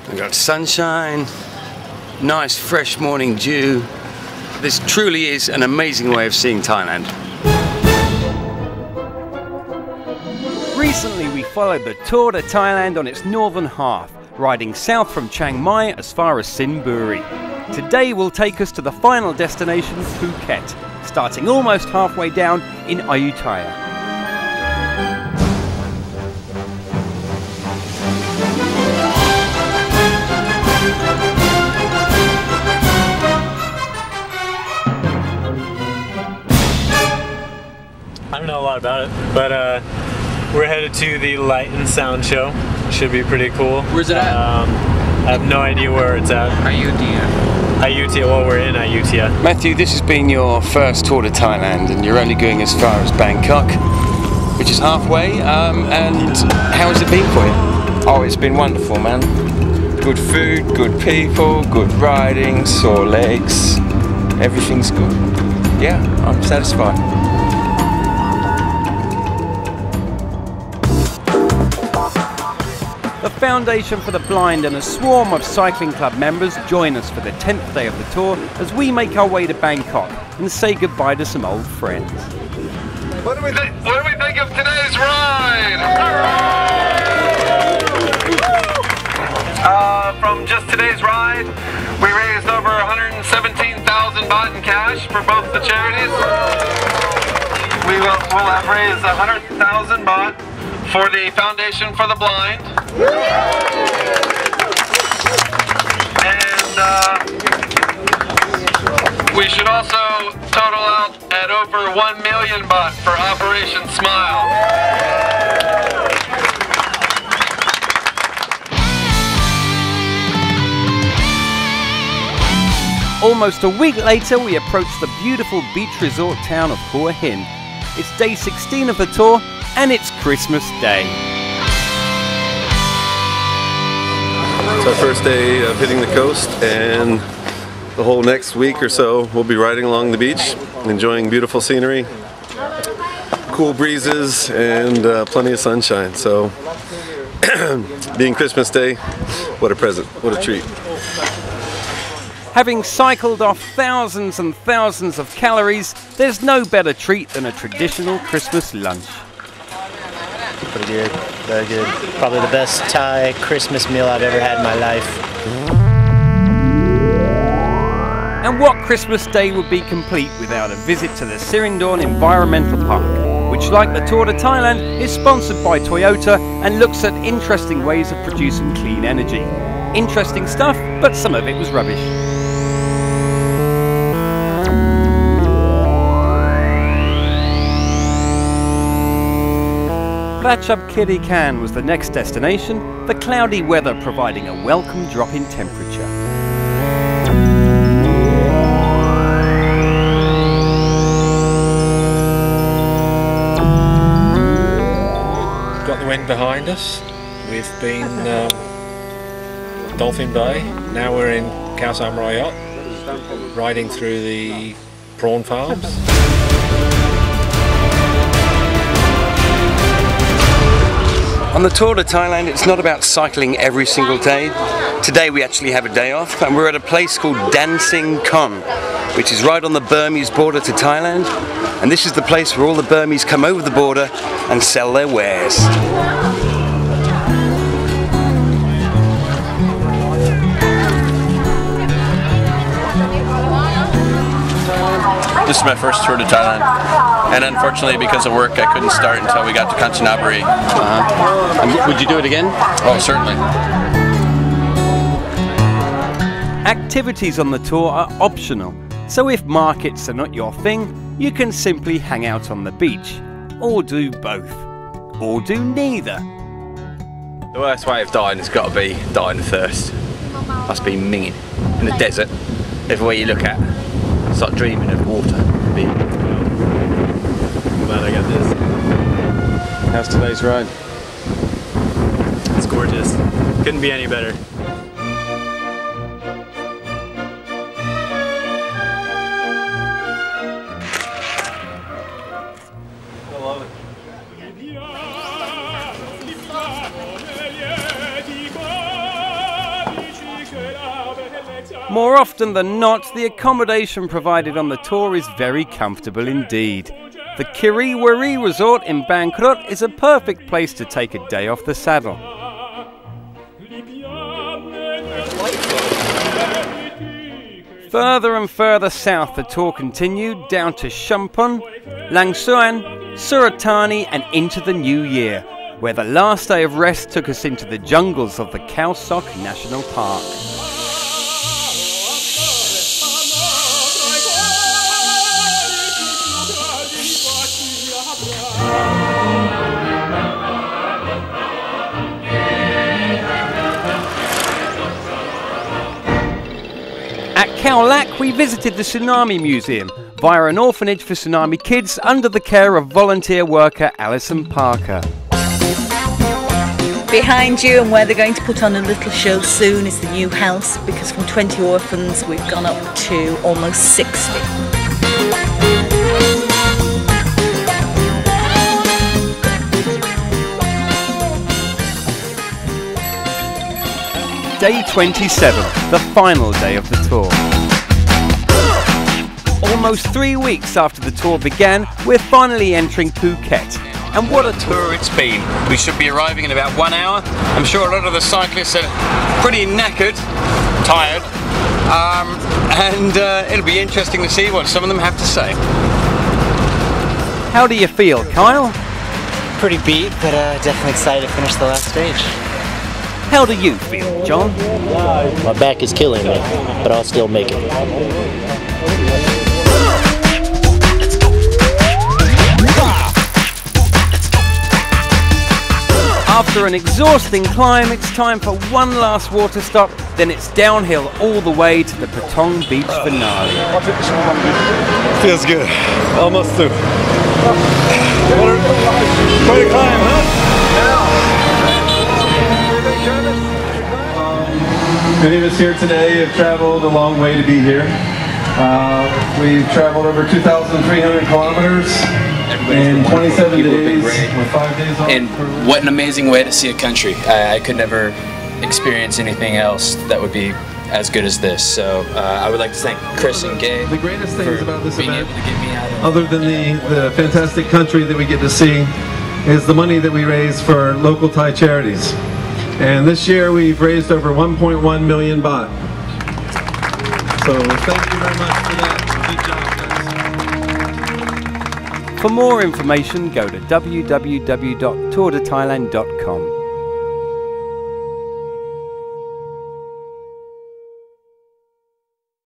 We've got sunshine, nice fresh morning dew. This truly is an amazing way of seeing Thailand. Recently we followed the Tour de Thailand on its northern half, riding south from Chiang Mai as far as Sinburi. Today will take us to the final destination, Phuket, starting almost halfway down in Ayutthaya. I don't know a lot about it, but we're headed to the Light and Sound show. Should be pretty cool. Where's it at? I have no idea where it's at. Ayutthaya, well, we're in Ayutthaya. Matthew, this has been your first tour to Thailand and you're only going as far as Bangkok, which is halfway, and how has it been for you? Oh, it's been wonderful, man. Good food, good people, good riding, sore legs, everything's good. Yeah, I'm satisfied. The Foundation for the Blind and a swarm of cycling club members join us for the 10th day of the tour as we make our way to Bangkok and say goodbye to some old friends. What do we think of today's ride? From just today's ride, we raised over 117,000 baht in cash for both the charities. We'll have raised 100,000 baht for the Foundation for the Blind. And we should also total out at over 1 million baht for Operation Smile. Almost a week later we approach the beautiful beach resort town of Hua Hin. It's day 16 of the tour and it's Christmas Day. It's our first day of hitting the coast, and the whole next week or so we'll be riding along the beach, enjoying beautiful scenery, cool breezes, and plenty of sunshine. So, being Christmas Day, what a present, what a treat. Having cycled off thousands and thousands of calories, there's no better treat than a traditional Christmas lunch. Pretty good, very good. Probably the best Thai Christmas meal I've ever had in my life. And what Christmas Day would be complete without a visit to the Sirindorn Environmental Park, which, like the Tour de Thailand, is sponsored by Toyota and looks at interesting ways of producing clean energy. Interesting stuff, but some of it was rubbish. Ratchabkirikan was the next destination, the cloudy weather providing a welcome drop in temperature. Got the wind behind us. We've been Dolphin Bay. Now we're in Khao Sam Royot, riding through the prawn farms. On the Tour de Thailand, it's not about cycling every single day. Today we actually have a day off, and we're at a place called Dancing Kon, which is right on the Burmese border to Thailand. And this is the place where all the Burmese come over the border and sell their wares. This is my first tour to Thailand, and unfortunately because of work I couldn't start until we got to Kanchanaburi. And would you do it again? Oh, certainly. Activities on the tour are optional, so if markets are not your thing, you can simply hang out on the beach, or do both, or do neither. The worst way of dying has got to be dying of thirst. Must be minging in the desert, everywhere you look at. Start dreaming of water. Glad I got this. How's today's ride? It's gorgeous. Couldn't be any better. I love it. More often than not, the accommodation provided on the tour is very comfortable indeed. The Kiriwari Resort in Bangkok is a perfect place to take a day off the saddle. Further and further south the tour continued down to Champon, Lang Suan, Suratani and into the new year, where the last day of rest took us into the jungles of the Khao Sok National Park. At Khao Lak, we visited the Tsunami Museum via an orphanage for tsunami kids under the care of volunteer worker Alison Parker. Behind you, and where they're going to put on a little show soon, is the new house, because from 20 orphans we've gone up to almost 60. Day 27, the final day of the tour. Almost 3 weeks after the tour began, we're finally entering Phuket. And what a tour it's been. We should be arriving in about 1 hour. I'm sure a lot of the cyclists are pretty knackered, tired, and it'll be interesting to see what some of them have to say. How do you feel, Kyle? Pretty beat, but definitely excited to finish the last stage. How do you feel, John? My back is killing me, but I'll still make it. After an exhausting climb, it's time for one last water stop, then it's downhill all the way to the Patong Beach finale. Feels good. Almost through. Quite a climb, huh? Many of us here today have traveled a long way to be here. We've traveled over 2,300 kilometers in 27 days with 5 days off. And what an amazing way to see a country. I could never experience anything else that would be as good as this. So I would like to thank Chris and Gay. The greatest things about this being event, able to get me out of other than the fantastic country that we get to see, is the money that we raise for local Thai charities. And this year we've raised over 1.1 million baht. So thank you very much for that. Good job, guys. For more information, go to www.tourthailand.com.